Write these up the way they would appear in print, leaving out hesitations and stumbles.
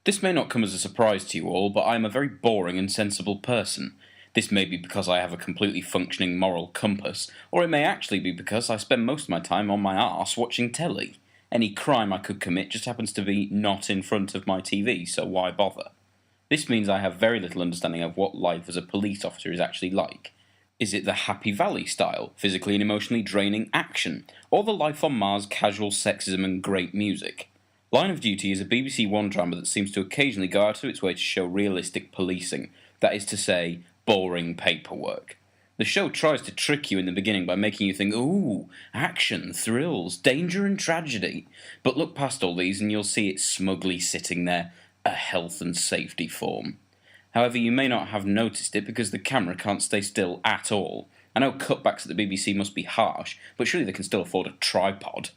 This may not come as a surprise to you all, but I am a very boring and sensible person. This may be because I have a completely functioning moral compass, or it may actually be because I spend most of my time on my arse watching telly. Any crime I could commit just happens to be not in front of my TV, so why bother? This means I have very little understanding of what life as a police officer is actually like. Is it the Happy Valley style, physically and emotionally draining action, or the life on Mars casual sexism and great music? Line of Duty is a BBC One drama that seems to occasionally go out of its way to show realistic policing, that is to say, boring paperwork. The show tries to trick you in the beginning by making you think, ooh, action, thrills, danger and tragedy. But look past all these and you'll see it smugly sitting there, a health and safety form. However, you may not have noticed it because the camera can't stay still at all. I know cutbacks at the BBC must be harsh, but surely they can still afford a tripod.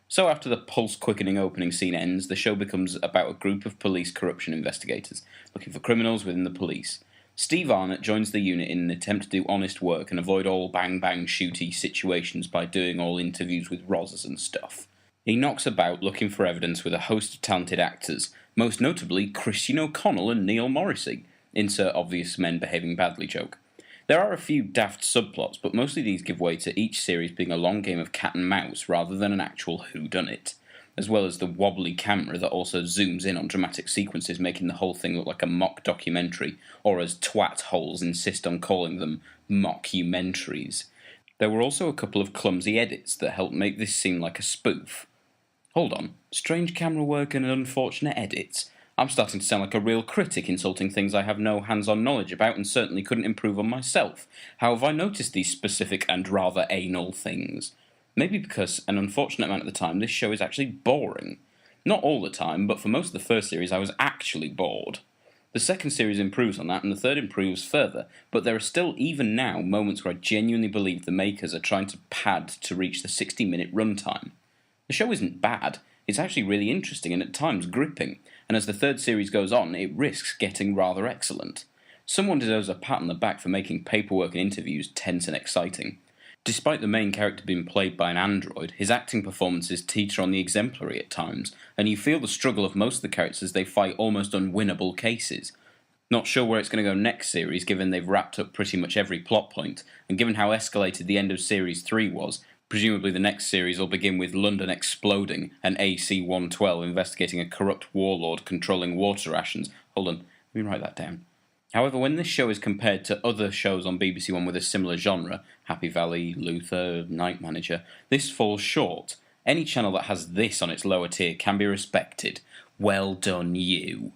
So after the pulse-quickening opening scene ends, the show becomes about a group of police corruption investigators, looking for criminals within the police. Steve Arnott joins the unit in an attempt to do honest work and avoid all bang-bang shooty situations by doing all interviews with Rozzers and stuff. He knocks about looking for evidence with a host of talented actors, most notably Christian O'Connell and Neil Morrissey. Insert obvious men behaving badly joke. There are a few daft subplots, but mostly these give way to each series being a long game of cat and mouse rather than an actual whodunit, as well as the wobbly camera that also zooms in on dramatic sequences, making the whole thing look like a mock documentary, or as twat holes insist on calling them, mockumentaries. There were also a couple of clumsy edits that helped make this seem like a spoof. Hold on, strange camera work and unfortunate edits? I'm starting to sound like a real critic insulting things I have no hands-on knowledge about and certainly couldn't improve on myself. How have I noticed these specific and rather anal things? Maybe because an unfortunate amount of the time this show is actually boring. Not all the time, but for most of the first series I was actually bored. The second series improves on that and the third improves further, but there are still even now moments where I genuinely believe the makers are trying to pad to reach the 60-minute runtime. The show isn't bad. It's actually really interesting and at times gripping, and as the third series goes on, it risks getting rather excellent. Someone deserves a pat on the back for making paperwork and interviews tense and exciting. Despite the main character being played by an android, his acting performances teeter on the exemplary at times, and you feel the struggle of most of the characters as they fight almost unwinnable cases. Not sure where it's going to go next series, given they've wrapped up pretty much every plot point, and given how escalated the end of Series 3 was. Presumably the next series will begin with London exploding and AC-112 investigating a corrupt warlord controlling water rations. Hold on, let me write that down. However, when this show is compared to other shows on BBC One with a similar genre, Happy Valley, Luther, Night Manager, this falls short. Any channel that has this on its lower tier can be respected. Well done, you.